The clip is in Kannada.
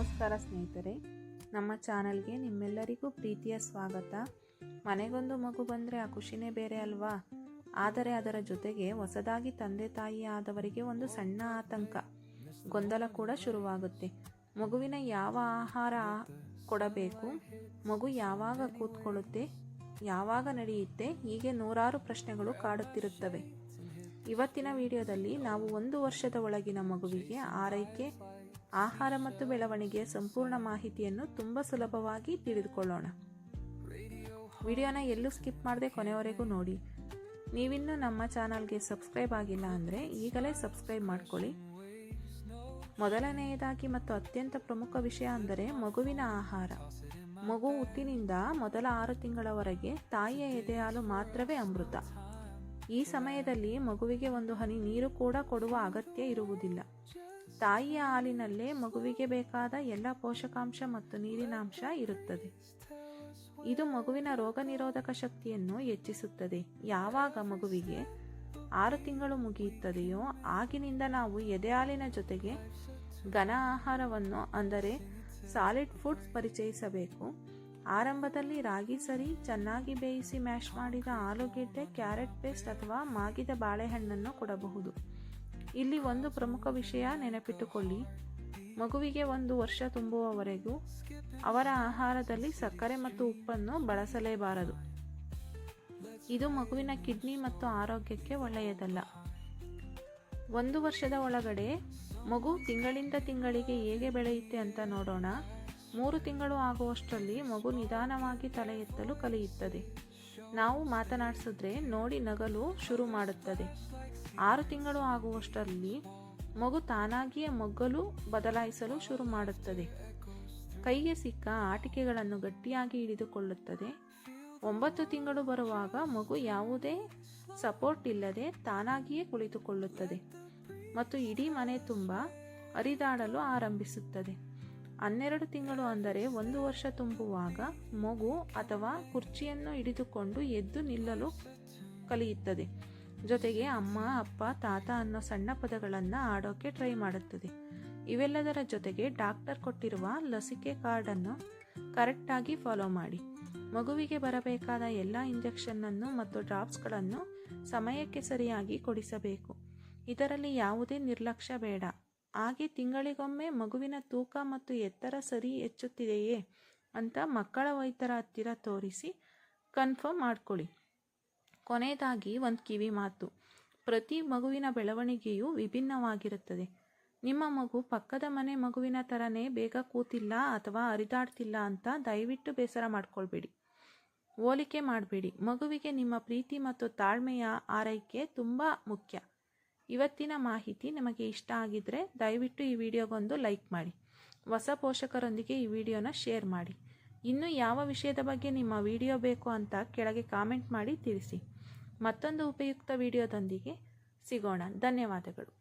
ನಮಸ್ಕಾರ ಸ್ನೇಹಿತರೆ, ನಮ್ಮ ಚಾನಲ್ಗೆ ನಿಮ್ಮೆಲ್ಲರಿಗೂ ಪ್ರೀತಿಯ ಸ್ವಾಗತ. ಮನೆಗೊಂದು ಮಗು ಬಂದರೆ ಆ ಖುಷಿನೇ ಬೇರೆ ಅಲ್ವಾ. ಆದರೆ ಅದರ ಜೊತೆಗೆ ಹೊಸದಾಗಿ ತಂದೆ ತಾಯಿ ಆದವರಿಗೆ ಒಂದು ಸಣ್ಣ ಆತಂಕ, ಗೊಂದಲ ಕೂಡ ಶುರುವಾಗುತ್ತೆ. ಮಗುವಿನ ಯಾವ ಆಹಾರ ಕೊಡಬೇಕು, ಮಗು ಯಾವಾಗ ಕೂತ್ಕೊಳ್ಳುತ್ತೆ, ಯಾವಾಗ ನಡೆಯುತ್ತೆ, ಹೀಗೆ ನೂರಾರು ಪ್ರಶ್ನೆಗಳು ಕಾಡುತ್ತಿರುತ್ತವೆ. ಇವತ್ತಿನ ವಿಡಿಯೋದಲ್ಲಿ ನಾವು 1 ವರ್ಷದ ಒಳಗಿನ ಮಗುವಿಗೆ ಆರೈಕೆ, ಆಹಾರ ಮತ್ತು ಬೆಳವಣಿಗೆಯ ಸಂಪೂರ್ಣ ಮಾಹಿತಿಯನ್ನು ತುಂಬ ಸುಲಭವಾಗಿ ತಿಳಿದುಕೊಳ್ಳೋಣ. ವಿಡಿಯೋನ ಎಲ್ಲೂ ಸ್ಕಿಪ್ ಮಾಡದೆ ಕೊನೆಯವರೆಗೂ ನೋಡಿ. ನೀವಿನ್ನೂ ನಮ್ಮ ಚಾನಲ್ಗೆ ಸಬ್ಸ್ಕ್ರೈಬ್ ಆಗಿಲ್ಲ ಅಂದರೆ ಈಗಲೇ ಸಬ್ಸ್ಕ್ರೈಬ್ ಮಾಡ್ಕೊಳ್ಳಿ. ಮೊದಲನೆಯದಾಗಿ ಮತ್ತು ಅತ್ಯಂತ ಪ್ರಮುಖ ವಿಷಯ ಅಂದರೆ ಮಗುವಿನ ಆಹಾರ. ಮಗು ಹುಟ್ಟಿನಿಂದ ಮೊದಲ 6 ತಿಂಗಳವರೆಗೆ ತಾಯಿಯ ಎದೆಹಾಲು ಮಾತ್ರವೇ ಅಮೃತ. ಈ ಸಮಯದಲ್ಲಿ ಮಗುವಿಗೆ ಒಂದು ಹನಿ ನೀರು ಕೂಡ ಕೊಡುವ ಅಗತ್ಯ ಇರುವುದಿಲ್ಲ. ತಾಯಿಯ ಹಾಲಿನಲ್ಲೇ ಮಗುವಿಗೆ ಬೇಕಾದ ಎಲ್ಲ ಪೋಷಕಾಂಶ ಮತ್ತು ನೀರಿನಾಂಶ ಇರುತ್ತದೆ. ಇದು ಮಗುವಿನ ರೋಗ ನಿರೋಧಕ ಶಕ್ತಿಯನ್ನು ಹೆಚ್ಚಿಸುತ್ತದೆ. ಯಾವಾಗ ಮಗುವಿಗೆ 6 ತಿಂಗಳು ಮುಗಿಯುತ್ತದೆಯೋ ಆಗಿನಿಂದ ನಾವು ಎದೆಹಾಲಿನ ಜೊತೆಗೆ ಘನ ಆಹಾರವನ್ನು ಅಂದರೆ ಸಾಲಿಡ್ ಫುಡ್ಸ್ ಪರಿಚಯಿಸಬೇಕು. ಆರಂಭದಲ್ಲಿ ರಾಗಿ ಸರಿ, ಚೆನ್ನಾಗಿ ಬೇಯಿಸಿ ಮ್ಯಾಶ್ ಮಾಡಿದ ಆಲೂಗೆಡ್ಡೆ, ಕ್ಯಾರೆಟ್ ಪೇಸ್ಟ್ ಅಥವಾ ಮಾಗಿದ ಬಾಳೆಹಣ್ಣನ್ನು ಕೊಡಬಹುದು. ಇಲ್ಲಿ ಒಂದು ಪ್ರಮುಖ ವಿಷಯ ನೆನಪಿಟ್ಟುಕೊಳ್ಳಿ, ಮಗುವಿಗೆ 1 ವರ್ಷ ತುಂಬುವವರೆಗೂ ಅವರ ಆಹಾರದಲ್ಲಿ ಸಕ್ಕರೆ ಮತ್ತು ಉಪ್ಪನ್ನು ಬಳಸಲೇಬಾರದು. ಇದು ಮಗುವಿನ ಕಿಡ್ನಿ ಮತ್ತು ಆರೋಗ್ಯಕ್ಕೆ ಒಳ್ಳೆಯದಲ್ಲ. 1 ವರ್ಷದ ಒಳಗಡೆ ಮಗು ತಿಂಗಳಿಂದ ತಿಂಗಳಿಗೆ ಹೇಗೆ ಬೆಳೆಯುತ್ತೆ ಅಂತ ನೋಡೋಣ. 3 ತಿಂಗಳು ಆಗುವಷ್ಟರಲ್ಲಿ ಮಗು ನಿಧಾನವಾಗಿ ತಲೆ ಎತ್ತಲು ಕಲಿಯುತ್ತದೆ. ನಾವು ಮಾತನಾಡಿಸಿದ್ರೆ ನೋಡಿ ನಗಲು ಶುರು ಮಾಡುತ್ತದೆ. 6 ತಿಂಗಳು ಆಗುವಷ್ಟರಲ್ಲಿ ಮಗು ತಾನಾಗಿಯೇ ಮೊಗ್ಗಲು ಬದಲಾಯಿಸಲು ಶುರು ಮಾಡುತ್ತದೆ. ಕೈಗೆ ಸಿಕ್ಕ ಆಟಿಕೆಗಳನ್ನು ಗಟ್ಟಿಯಾಗಿ ಹಿಡಿದುಕೊಳ್ಳುತ್ತದೆ. 9 ತಿಂಗಳು ಬರುವಾಗ ಮಗು ಯಾವುದೇ ಸಪೋರ್ಟ್ ಇಲ್ಲದೆ ತಾನಾಗಿಯೇ ಕುಳಿತುಕೊಳ್ಳುತ್ತದೆ ಮತ್ತು ಇಡೀ ಮನೆ ತುಂಬ ಹರಿದಾಡಲು ಆರಂಭಿಸುತ್ತದೆ. 12 ತಿಂಗಳು ಅಂದರೆ 1 ವರ್ಷ ತುಂಬುವಾಗ ಮಗು ಅಥವಾ ಕುರ್ಚಿಯನ್ನು ಹಿಡಿದುಕೊಂಡು ಎದ್ದು ನಿಲ್ಲಲು ಕಲಿಯುತ್ತದೆ. ಜೊತೆಗೆ ಅಮ್ಮ, ಅಪ್ಪ, ತಾತ ಅನ್ನೋ ಸಣ್ಣ ಪದಗಳನ್ನು ಆಡೋಕೆ ಟ್ರೈ ಮಾಡುತ್ತದೆ. ಇವೆಲ್ಲದರ ಜೊತೆಗೆ ಡಾಕ್ಟರ್ ಕೊಟ್ಟಿರುವ ಲಸಿಕೆ ಕಾರ್ಡನ್ನು ಕರೆಕ್ಟಾಗಿ ಫಾಲೋ ಮಾಡಿ. ಮಗುವಿಗೆ ಬರಬೇಕಾದ ಎಲ್ಲ ಇಂಜೆಕ್ಷನ್ನನ್ನು ಮತ್ತು ಡ್ರಾಪ್ಸ್ಗಳನ್ನು ಸಮಯಕ್ಕೆ ಸರಿಯಾಗಿ ಕೊಡಿಸಬೇಕು. ಇದರಲ್ಲಿ ಯಾವುದೇ ನಿರ್ಲಕ್ಷ್ಯ ಬೇಡ. ಹಾಗೆ ತಿಂಗಳಿಗೊಮ್ಮೆ ಮಗುವಿನ ತೂಕ ಮತ್ತು ಎತ್ತರ ಸರಿ ಹೆಚ್ಚುತ್ತಿದೆಯೇ ಅಂತ ಮಕ್ಕಳ ವೈದ್ಯರ ಹತ್ತಿರ ತೋರಿಸಿ ಕನ್ಫರ್ಮ್ ಮಾಡ್ಕೊಳ್ಳಿ. ಕೊನೆಯದಾಗಿ ಒಂದು ಕಿವಿ ಮಾತು, ಪ್ರತಿ ಮಗುವಿನ ಬೆಳವಣಿಗೆಯೂ ವಿಭಿನ್ನವಾಗಿರುತ್ತದೆ. ನಿಮ್ಮ ಮಗು ಪಕ್ಕದ ಮನೆ ಮಗುವಿನ ಥರನೇ ಬೇಗ ಕೂತಿಲ್ಲ ಅಥವಾ ಹರಿದಾಡ್ತಿಲ್ಲ ಅಂತ ದಯವಿಟ್ಟು ಬೇಸರ ಮಾಡ್ಕೊಳ್ಬೇಡಿ, ಹೋಲಿಕೆ ಮಾಡಬೇಡಿ. ಮಗುವಿಗೆ ನಿಮ್ಮ ಪ್ರೀತಿ ಮತ್ತು ತಾಳ್ಮೆಯ ಆರೈಕೆ ತುಂಬ ಮುಖ್ಯ. ಇವತ್ತಿನ ಮಾಹಿತಿ ನಿಮಗೆ ಇಷ್ಟ ಆಗಿದ್ದರೆ ದಯವಿಟ್ಟು ಈ ವಿಡಿಯೋಗೊಂದು ಲೈಕ್ ಮಾಡಿ. ಹೊಸ ಪೋಷಕರೊಂದಿಗೆ ಈ ವಿಡಿಯೋನ ಶೇರ್ ಮಾಡಿ. ಇನ್ನೂ ಯಾವ ವಿಷಯದ ಬಗ್ಗೆ ನಿಮ್ಮ ವಿಡಿಯೋ ಬೇಕು ಅಂತ ಕೆಳಗೆ ಕಾಮೆಂಟ್ ಮಾಡಿ ತಿಳಿಸಿ. ಮತ್ತೊಂದು ಉಪಯುಕ್ತ ವಿಡಿಯೋದೊಂದಿಗೆ ಸಿಗೋಣ. ಧನ್ಯವಾದಗಳು.